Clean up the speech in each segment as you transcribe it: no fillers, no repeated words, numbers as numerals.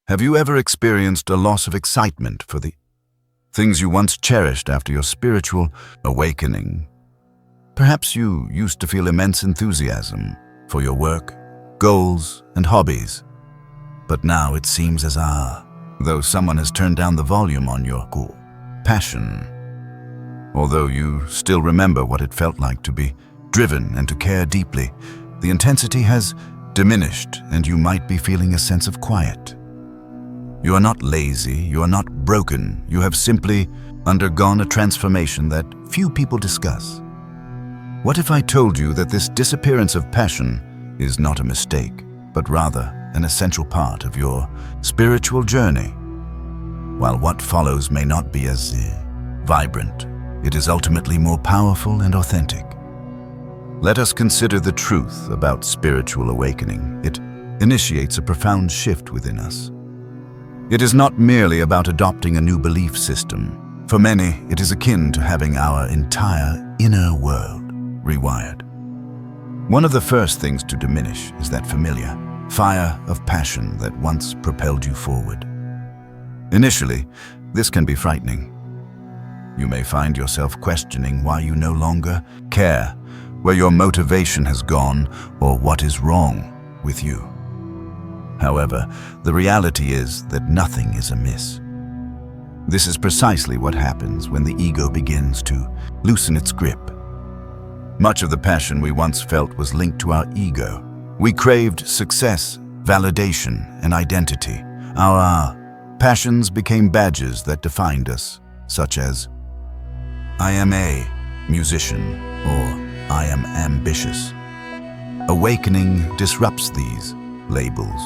Have you ever experienced a loss of excitement for the things you once cherished after your spiritual awakening? Perhaps you used to feel immense enthusiasm for your work, goals, and hobbies. But now it seems as though someone has turned down the volume on your passion. Although you still remember what it felt like to be driven and to care deeply, the intensity has diminished and you might be feeling a sense of quiet. You are not lazy, you are not broken, you have simply undergone a transformation that few people discuss. What if I told you that this disappearance of passion is not a mistake, but rather an essential part of your spiritual journey? While what follows may not be as vibrant, it is ultimately more powerful and authentic. Let us consider the truth about spiritual awakening. It initiates a profound shift within us. It is not merely about adopting a new belief system. For many, it is akin to having our entire inner world rewired. One of the first things to diminish is that familiar fire of passion that once propelled you forward. Initially, this can be frightening. You may find yourself questioning why you no longer care, where your motivation has gone, or what is wrong with you. However, the reality is that nothing is amiss. This is precisely what happens when the ego begins to loosen its grip. Much of the passion we once felt was linked to our ego. We craved success, validation, and identity. Our passions became badges that defined us, such as, "I am a musician," or "I am ambitious." Awakening disrupts these labels,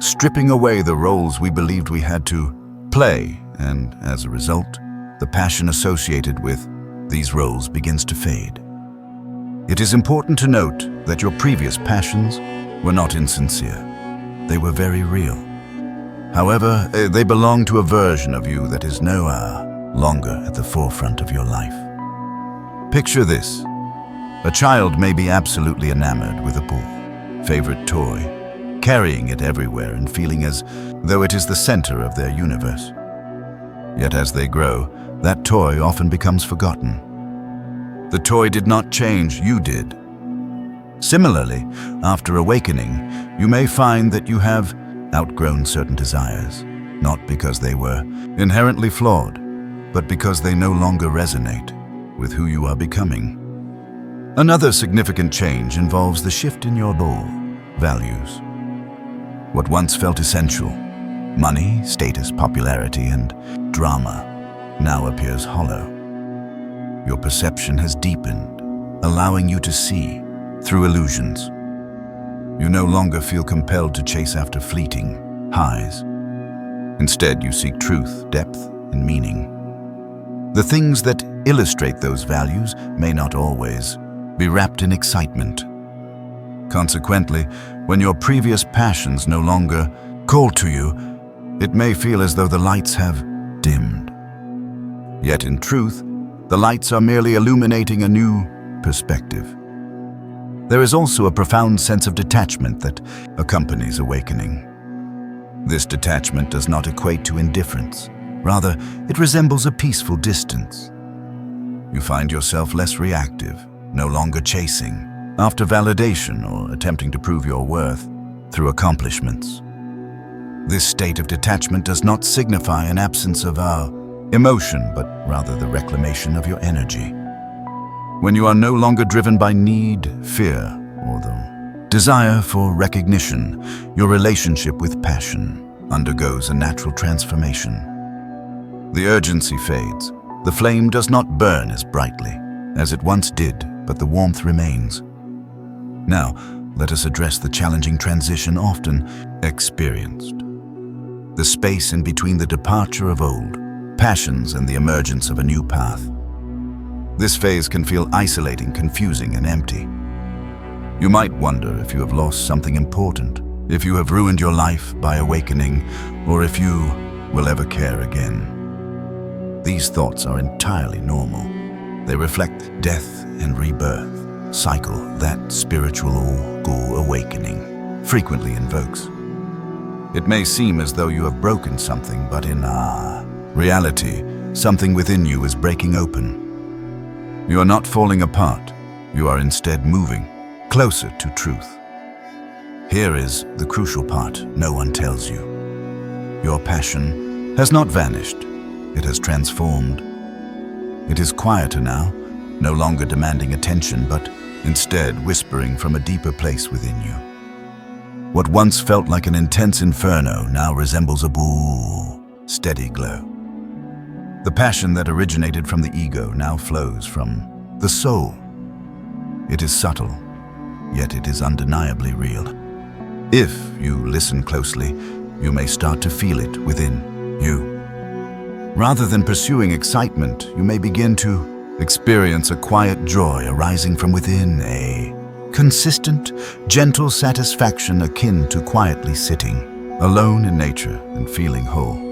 stripping away the roles we believed we had to play, and as a result, the passion associated with these roles begins to fade. It is important to note that your previous passions were not insincere. They were very real. However, they belong to a version of you that is no longer at the forefront of your life. Picture this. A child may be absolutely enamored with a favorite toy, carrying it everywhere and feeling as though it is the center of their universe. Yet as they grow, that toy often becomes forgotten. The toy did not change, you did. Similarly, after awakening, you may find that you have outgrown certain desires, not because they were inherently flawed, but because they no longer resonate with who you are becoming. Another significant change involves the shift in your values. What once felt essential, money, status, popularity, and drama, now appears hollow. Your perception has deepened, allowing you to see through illusions. You no longer feel compelled to chase after fleeting highs. Instead, you seek truth, depth, and meaning. The things that illustrate those values may not always be wrapped in excitement. Consequently, when your previous passions no longer call to you, it may feel as though the lights have dimmed. Yet in truth, the lights are merely illuminating a new perspective. There is also a profound sense of detachment that accompanies awakening. This detachment does not equate to indifference. Rather, it resembles a peaceful distance. You find yourself less reactive, no longer chasing after validation or attempting to prove your worth through accomplishments. This state of detachment does not signify an absence of emotion, but rather the reclamation of your energy. When you are no longer driven by need, fear, or the desire for recognition, your relationship with passion undergoes a natural transformation. The urgency fades. The flame does not burn as brightly as it once did, but the warmth remains. Now, let us address the challenging transition often experienced. The space in between the departure of old passions and the emergence of a new path. This phase can feel isolating, confusing, and empty. You might wonder if you have lost something important, if you have ruined your life by awakening, or if you will ever care again. These thoughts are entirely normal. They reflect death and rebirth cycle that spiritual awakening frequently invokes. It may seem as though you have broken something, but in reality, something within you is breaking open. You are not falling apart. You are instead moving closer to truth. Here is the crucial part no one tells you. Your passion has not vanished. It has transformed. It is quieter now, no longer demanding attention, but instead whispering from a deeper place within you. What once felt like an intense inferno now resembles a steady glow. The passion that originated from the ego now flows from the soul. It is subtle, yet it is undeniably real. If you listen closely, you may start to feel it within you. Rather than pursuing excitement, you may begin to experience a quiet joy arising from within, a consistent, gentle satisfaction akin to quietly sitting, alone in nature and feeling whole.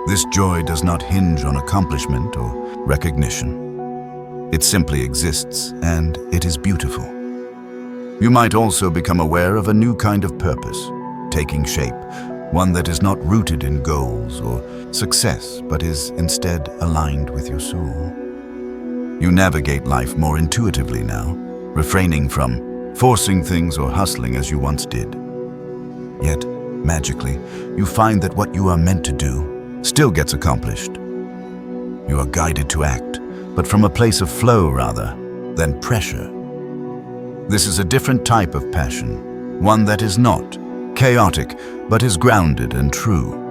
This joy does not hinge on accomplishment or recognition. It simply exists, and it is beautiful. You might also become aware of a new kind of purpose, taking shape, one that is not rooted in goals or success, but is instead aligned with your soul. You navigate life more intuitively now, refraining from forcing things or hustling as you once did. Yet, magically, you find that what you are meant to do still gets accomplished. You are guided to act, but from a place of flow rather than pressure. This is a different type of passion, one that is not chaotic, but is grounded and true.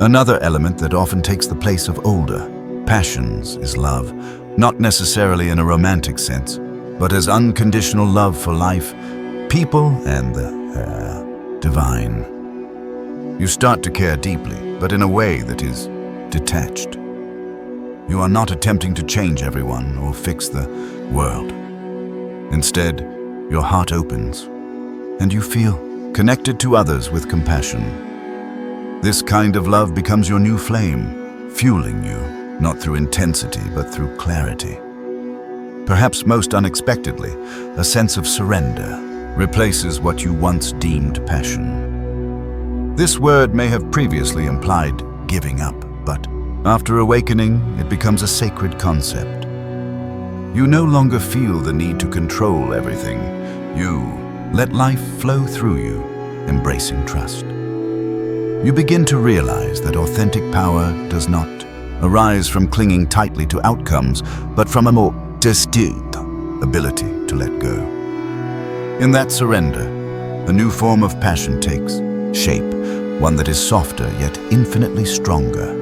Another element that often takes the place of older passions is love, not necessarily in a romantic sense, but as unconditional love for life, people, and the divine. You start to care deeply, but in a way that is detached. You are not attempting to change everyone or fix the world. Instead, your heart opens, and you feel connected to others with compassion. This kind of love becomes your new flame, fueling you, not through intensity, but through clarity. Perhaps most unexpectedly, a sense of surrender replaces what you once deemed passion. This word may have previously implied giving up, but after awakening, it becomes a sacred concept. You no longer feel the need to control everything. You let life flow through you, embracing trust. You begin to realize that authentic power does not arise from clinging tightly to outcomes, but from a more distinct ability to let go. In that surrender, a new form of passion takes shape, one that is softer yet infinitely stronger.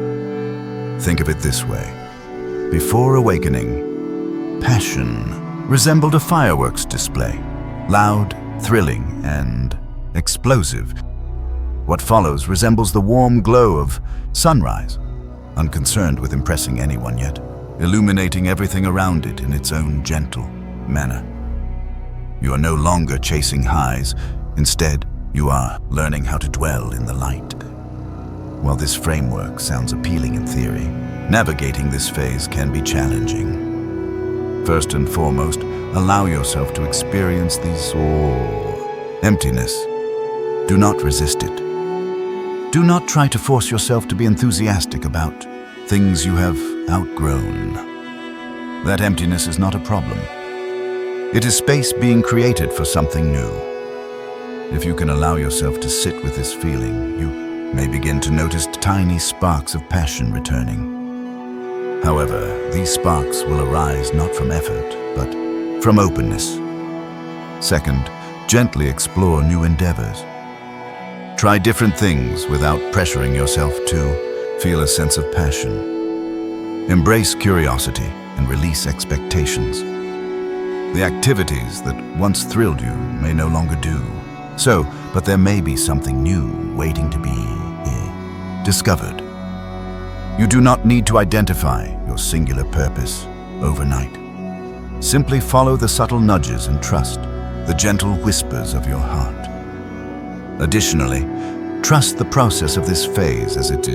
Think of it this way. Before awakening, passion resembled a fireworks display, loud, thrilling, and explosive. What follows resembles the warm glow of sunrise, unconcerned with impressing anyone yet, illuminating everything around it in its own gentle manner. You are no longer chasing highs. Instead, you are learning how to dwell in the light. While this framework sounds appealing in theory, navigating this phase can be challenging. First and foremost, allow yourself to experience this emptiness. Do not resist it. Do not try to force yourself to be enthusiastic about things you have outgrown. That emptiness is not a problem. It is space being created for something new. If you can allow yourself to sit with this feeling, you may begin to notice tiny sparks of passion returning. However, these sparks will arise not from effort, but from openness. Second, gently explore new endeavors. Try different things without pressuring yourself to feel a sense of passion. Embrace curiosity and release expectations. The activities that once thrilled you may no longer do so, but there may be something new waiting to be discovered. You do not need to identify your singular purpose overnight. Simply follow the subtle nudges and trust the gentle whispers of your heart. Additionally, trust the process of this phase as it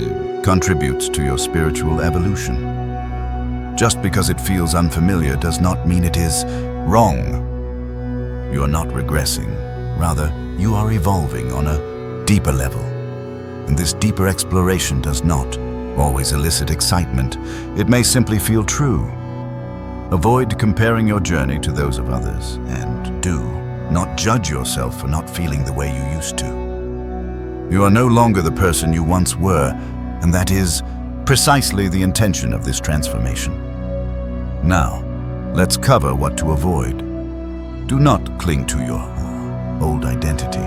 contributes to your spiritual evolution. Just because it feels unfamiliar does not mean it is wrong. You are not regressing. Rather, you are evolving on a deeper level. And this deeper exploration does not always elicit excitement. It may simply feel true. Avoid comparing your journey to those of others, and do not judge yourself for not feeling the way you used to. You are no longer the person you once were, and that is precisely the intention of this transformation. Now, let's cover what to avoid. Do not cling to your old identity.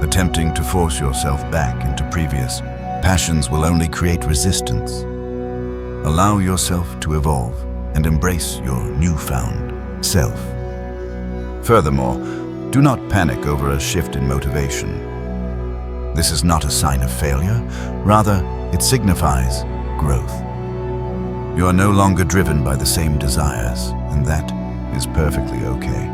Attempting to force yourself back into previous passions will only create resistance. Allow yourself to evolve and embrace your newfound self. Furthermore, do not panic over a shift in motivation. This is not a sign of failure, rather, it signifies growth. You are no longer driven by the same desires, and that is perfectly okay.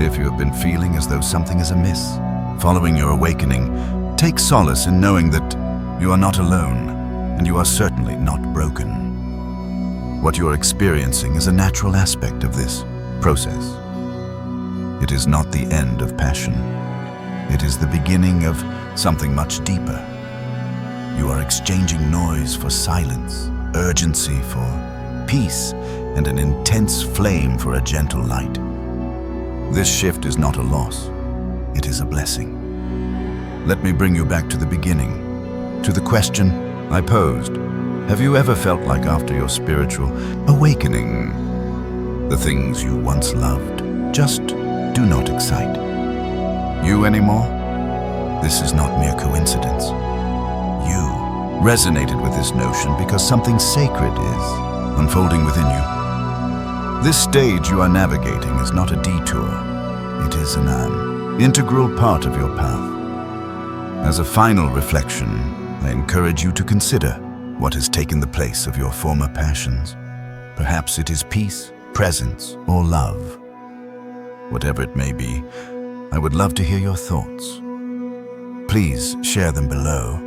If you have been feeling as though something is amiss, following your awakening, take solace in knowing that you are not alone, and you are certainly not broken. What you are experiencing is a natural aspect of this process. It is not the end of passion. It is the beginning of something much deeper. You are exchanging noise for silence, urgency for peace, and an intense flame for a gentle light. This shift is not a loss. It is a blessing. Let me bring you back to the beginning, to the question I posed. Have you ever felt like after your spiritual awakening, the things you once loved just do not excite you anymore? This is not mere coincidence. You resonated with this notion because something sacred is unfolding within you. This stage you are navigating is not a detour. It is an integral part of your path. As a final reflection, I encourage you to consider what has taken the place of your former passions. Perhaps it is peace, presence, or love. Whatever it may be, I would love to hear your thoughts. Please share them below.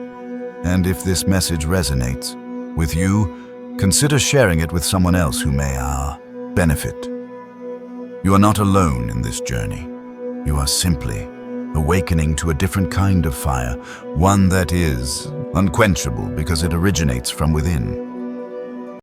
And if this message resonates with you, consider sharing it with someone else who may benefit. You are not alone in this journey. You are simply awakening to a different kind of fire, one that is unquenchable because it originates from within.